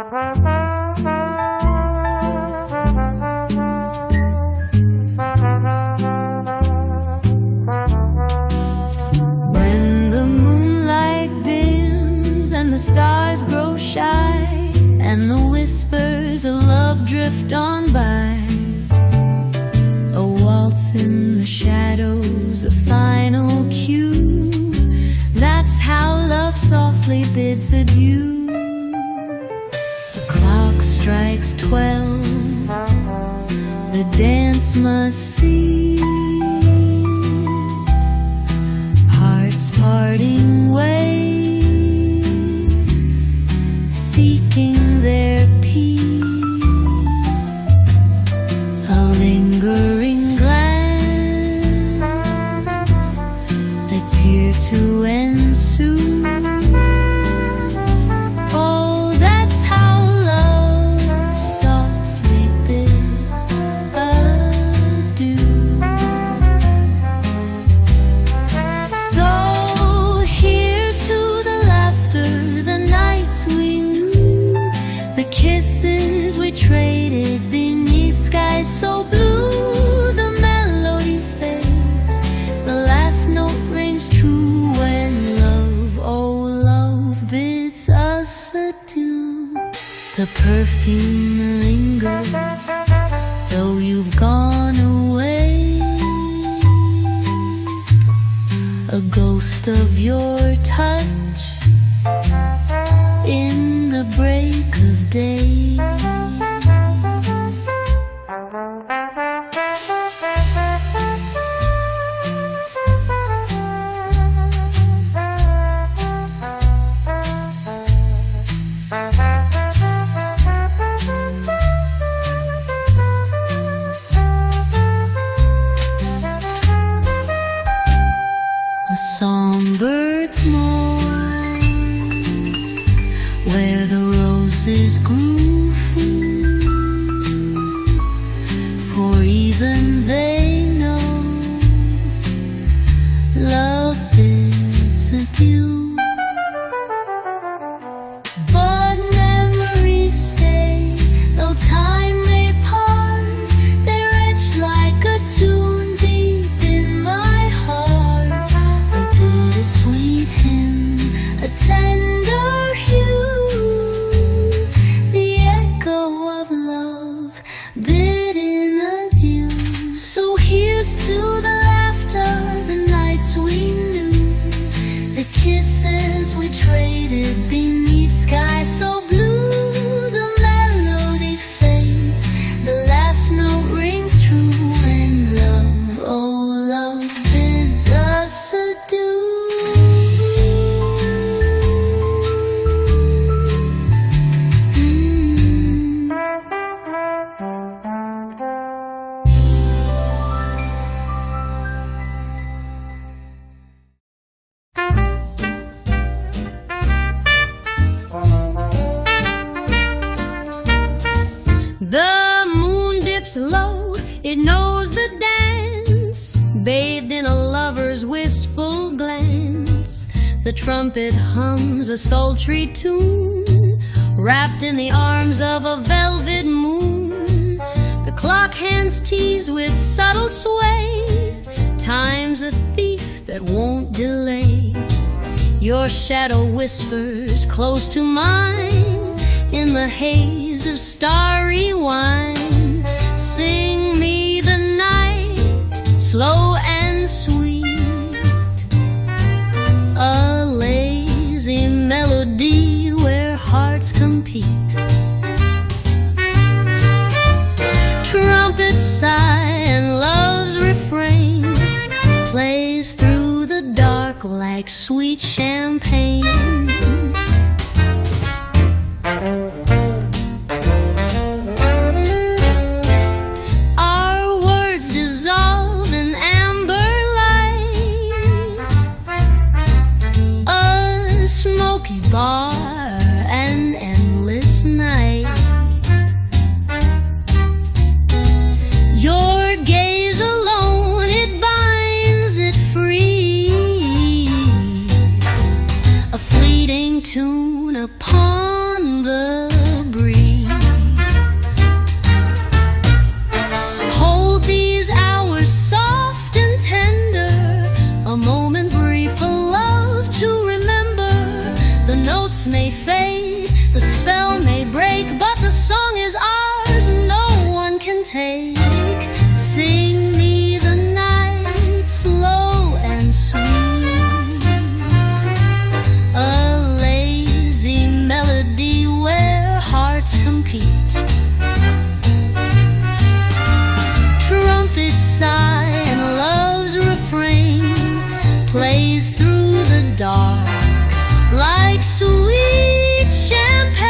When the moonlight dims and the stars grow shy and the whispers of love drift on by, a waltz in the shadows, a final cue. That's how love softly bids adieu. The clock strikes 12, the dance must cease. Hearts parting ways, seeking their peace. A lingering glance, a tear to ensue. Oh, that's how love softly bids adieu. So here's to the laughter, the nights we knew, the kisses we traded beneath skies so blue. The melody fades, the last note rings true when love, oh love, bids us adieu. The perfume lingers, though you've gone away. A ghost of your touch in the break of day. A songbird's mourn where the roses grew full, for even they know love bids adieu. But memories stay, though time may part. They retch like a tune deep in my heart. A bittersweet hymn, a tender hue, the echo of love bidding adieu. So here's to the laughter, the nights we knew, the kisses we traded beneath skies so blue. The melody fades, the last note rings true, and love, oh love, bids us adieu. The moon dips low, it knows the dance, bathed in a lover's wistful glance. The trumpet hums a sultry tune, wrapped in the arms of a velvet moon. The clock hands tease with subtle sway, time's a thief that won't delay. Your shadow whispers close to mine, in the haze of starry wine. Sing me the night, slow and sweet, a lazy melody where hearts compete. Trumpets sigh and love's refrain plays through the dark like sweet champagne. take. Sing me the night slow and sweet, a lazy melody where hearts compete. Trumpets sigh and love's refrain plays through the dark like sweet champagne.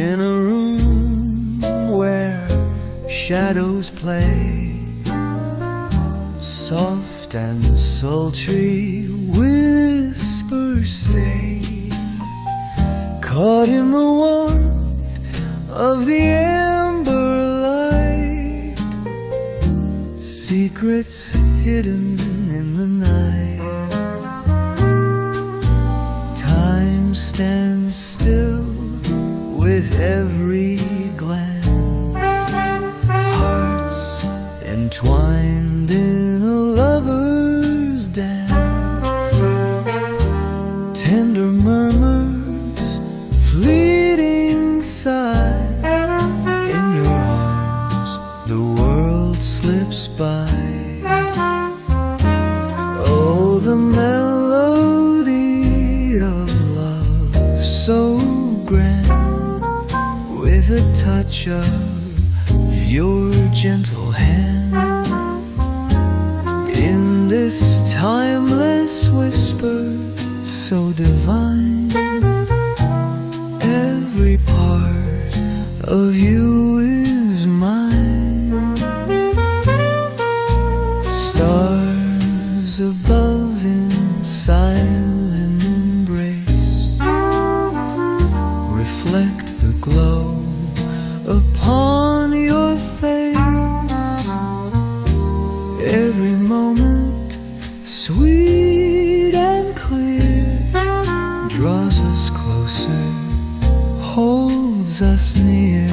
In a room where shadows play, soft and sultry whispers stay, caught in the warmth of the amber light, secrets hidden in the night. Time stands still with every glance, hearts entwined in a lover's dance, tender murmurs, fleeting sighs. In your arms the world slips by. Oh, the melody of love, so grand, with a touch of your gentle hand. In this timeless whisper so divine, every part of you is mine. Stars above in silent embrace reflect the glow upon your face. Every moment, sweet and clear, draws us closer, holds us near.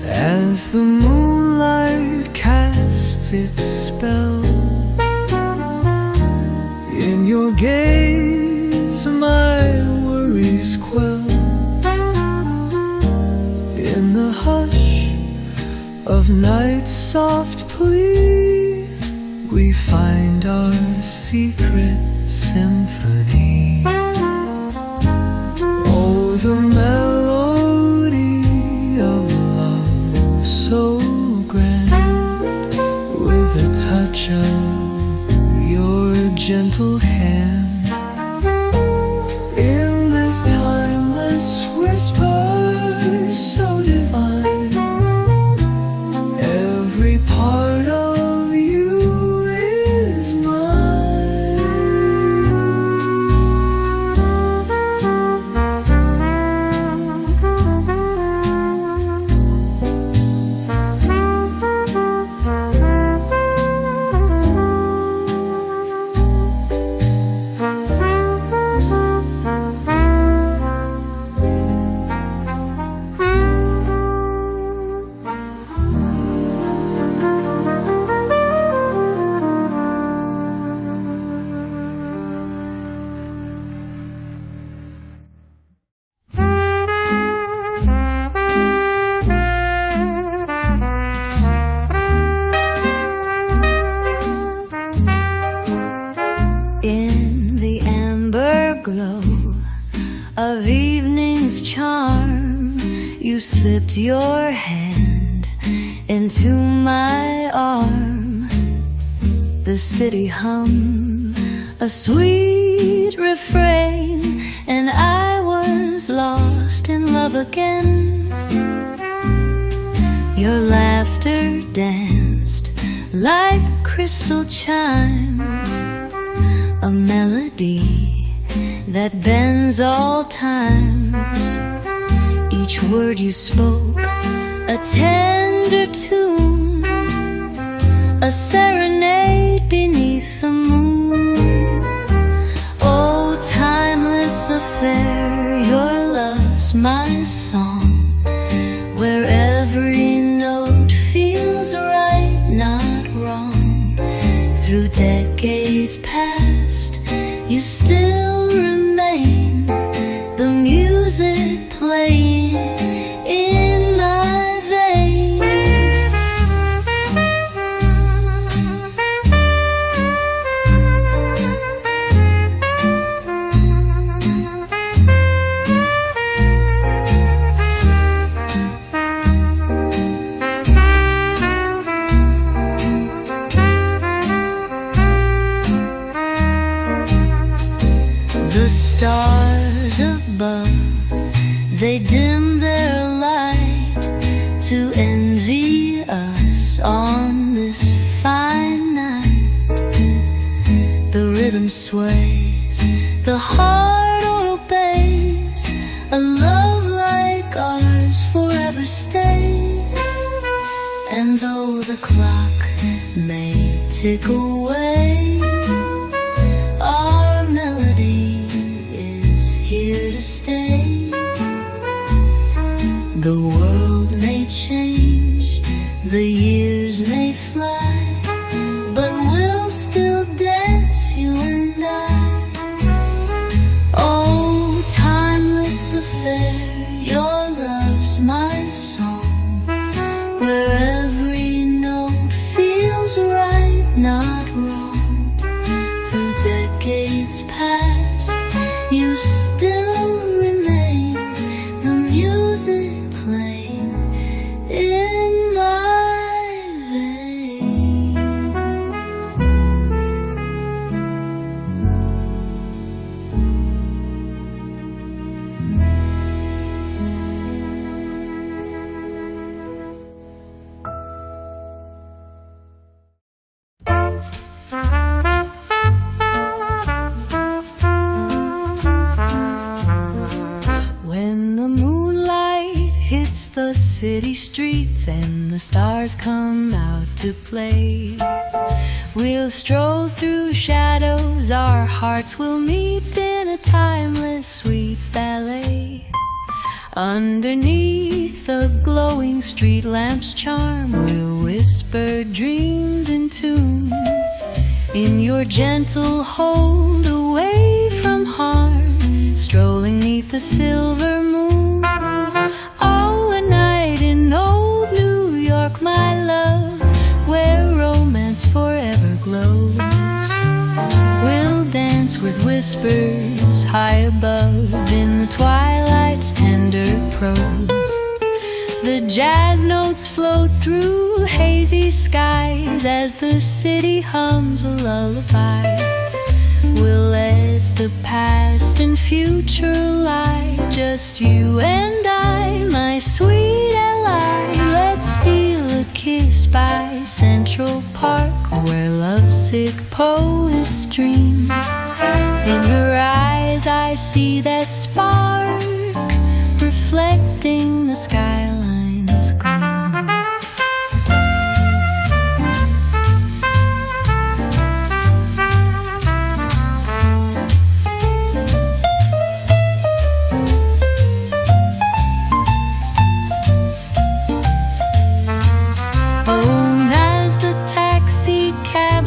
As the moonlight casts its spell, in your gaze my worries quell. In the hush of night's soft plea, we find our secret symphony. Oh, the melody of love so grand, with a touch of your gentle hand. In this timeless whisper so divine, every part of you is mine. In the amber glow of evening's charm, you slipped your hand into my arm. The city hummed a sweet refrain, and I was lost in love again. Your laughter danced like crystal chimes, a melody that bends all times. Each word you spoke, a tender tune, a serenade beneath the moon. Oh, time Through decades past, you still remain the music playing in my veins. The stars above, they dim their light to envy us on this fine night. The rhythm sways, the heart obeys. A love like ours forever stays. And though the clock may tick away, our melody is here to stay. The world may change, the years may fly, but we'll still dance, you and I. Oh, timeless affair, your love's my song, where every note feels right, not wrong. Through decades past, you still remain the music playing in my veins. When the moonlight hits the city streets and the stars come out to play, we'll stroll through shadows, our hearts will meet in a timeless sweet ballet. Underneath the glowing street lamp's charm, we'll whisper dreams in tune, in your gentle hold, away from harm, strolling neath the silver moon. Oh, a night in old New York, my love, where romance forever glows. We'll dance with whispers high above, in the twilight's tender prose. The jazz notes float through hazy skies as the city hums a lullaby. We'll let the past and future lie, just you and I, my sweet ally. Let's steal a kiss by Central Park, where lovesick poets dream. In your eyes I see that spark, reflecting the skyline's gleam.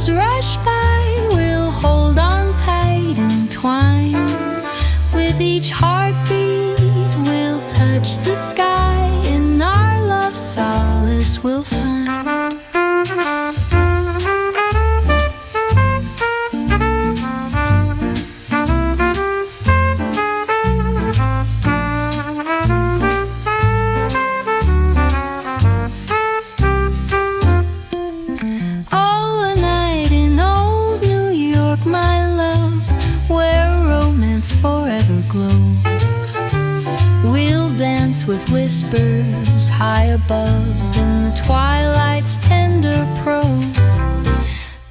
Rush by, we'll hold on tight, entwine. With each heartbeat, we'll touch the sky. In our love, solace we'll find. Forever glows. We'll dance with whispers high above, in the twilight's tender prose.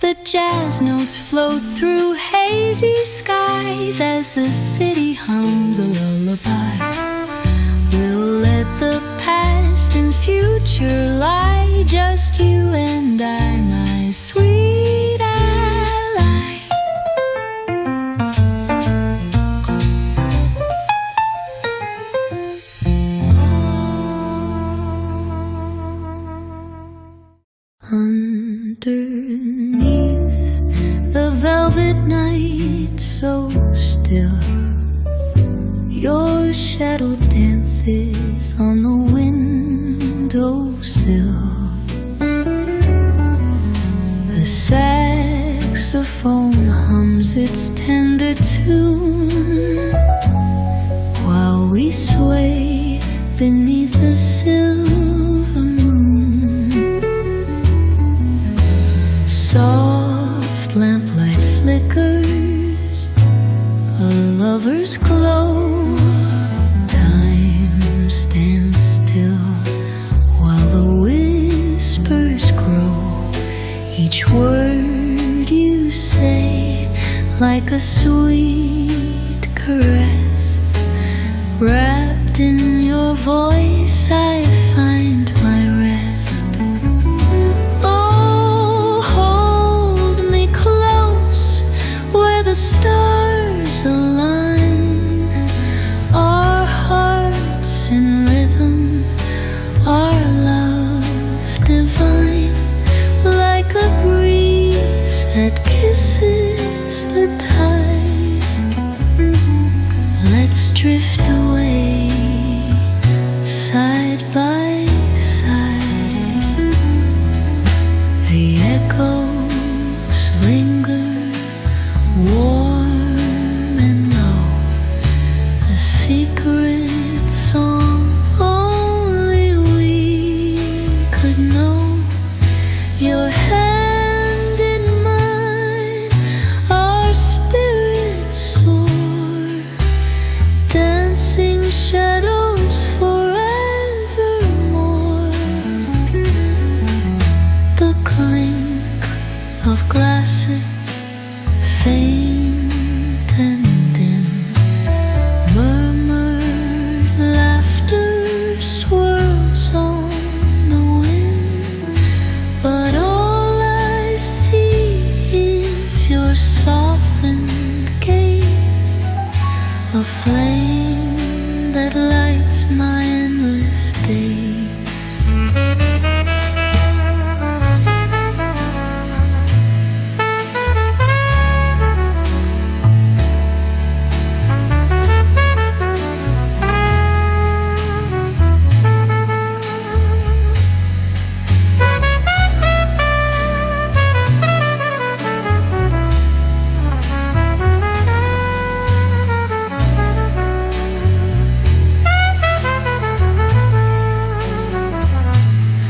The jazz notes float through hazy skies as the city hums a lullaby. We'll let the past and future lie, just you and I, my sweet ally. Underneath midnight so still. Your shadow dances on the windowsill. The saxophone hums its tender tune while we sway beneath the silver moon. Soft lamplight flickers, a lover's glow. Time stands still while the whispers grow. Each word you say like a sweet caress. Wrapped in your voice I find my rest. Oh, hold me close where the stars align. Our hearts in rhythm, our love divine. Like a breeze that kisses the tide, let's drift away, side by side. The echoes linger, warm and low, a secret song only we could know. Your hand in mine, our spirits soar, dancing shadows forevermore. The clink of glasses, faint and dim, murmured laughter swirls on the wind. But all I see is your softened gaze, a flame that lights my endless days.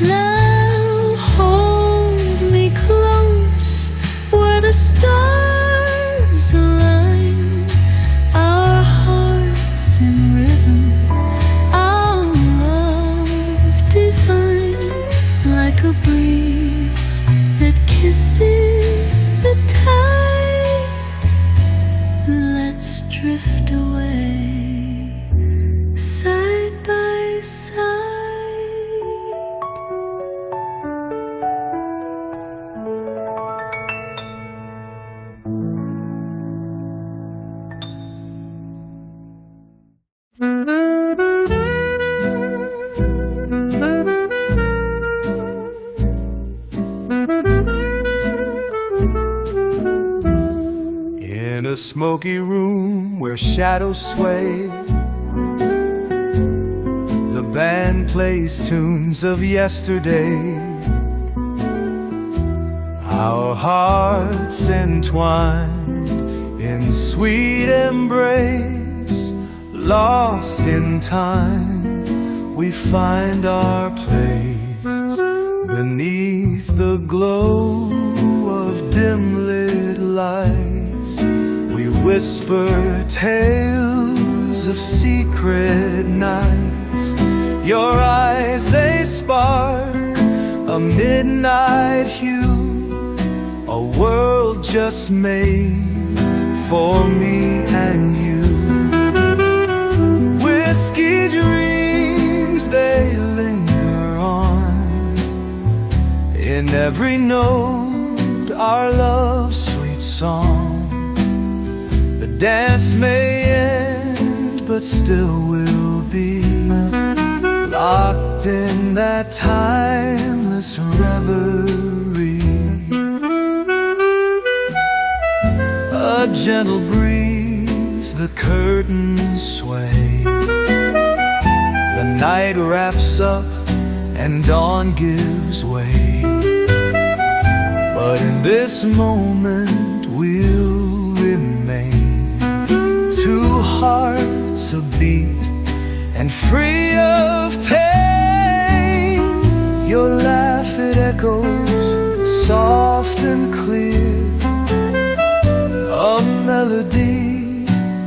Now hold me close where the stars align. Our hearts in rhythm, our love divine. Like a breeze that kisses the tide, let's drift away, side by side. In a smoky room where shadows sway, the band plays tunes of yesterday. Our hearts entwined in sweet embrace, lost in time, we find our place beneath the glow of dim-lit lights. We whisper tales of secret nights. Your eyes, they spark a midnight hue, a world just made for me and you. Whiskey dreams, they linger on in every note, our love's sweet song. The dance may end, but still we'll be locked in that timeless reverie. a gentle breeze, the curtains sway. The night wraps up and dawn gives way. But in this moment we'll remain, two hearts a beat and free of pain. Your laugh, it echoes soft and clear, a melody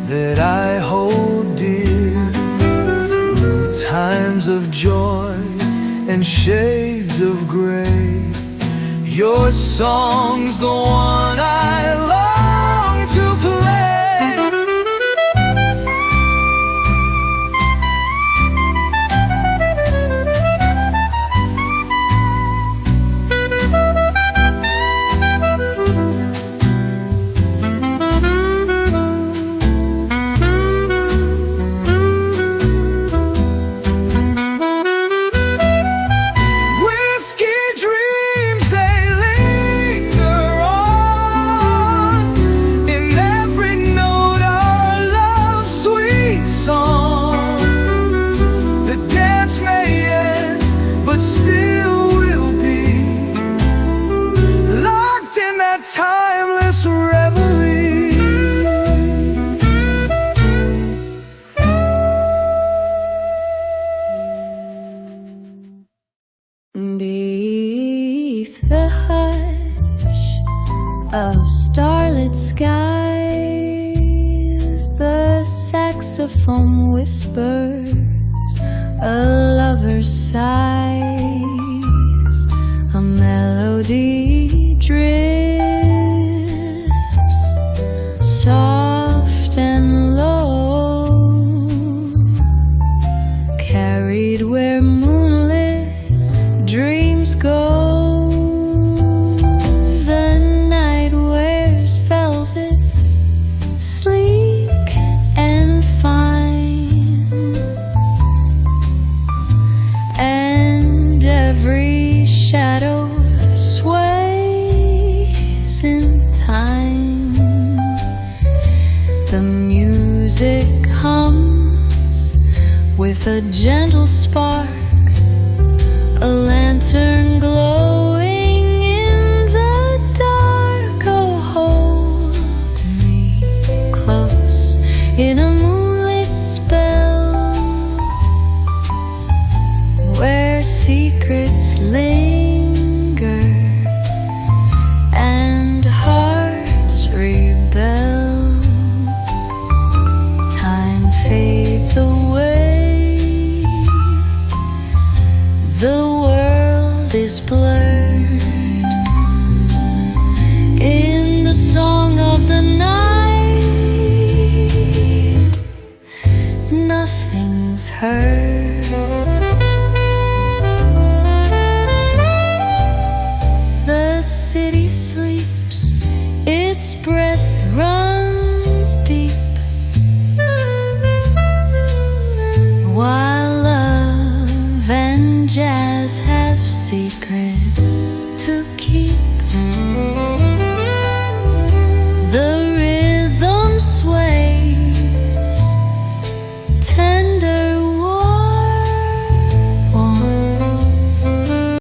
that I hold dear. Through times of joy and shades of gray, your song's the one I long to play. Timeless reverie. Beneath the hush of starlit skies, the saxophone whispers a lover's sighs, a melody drifts soft and low, carried where moonlit dreams go. The night wears velvet, sleek and fine, and every shadow sways in time. The music hums with a gentle spark, a lantern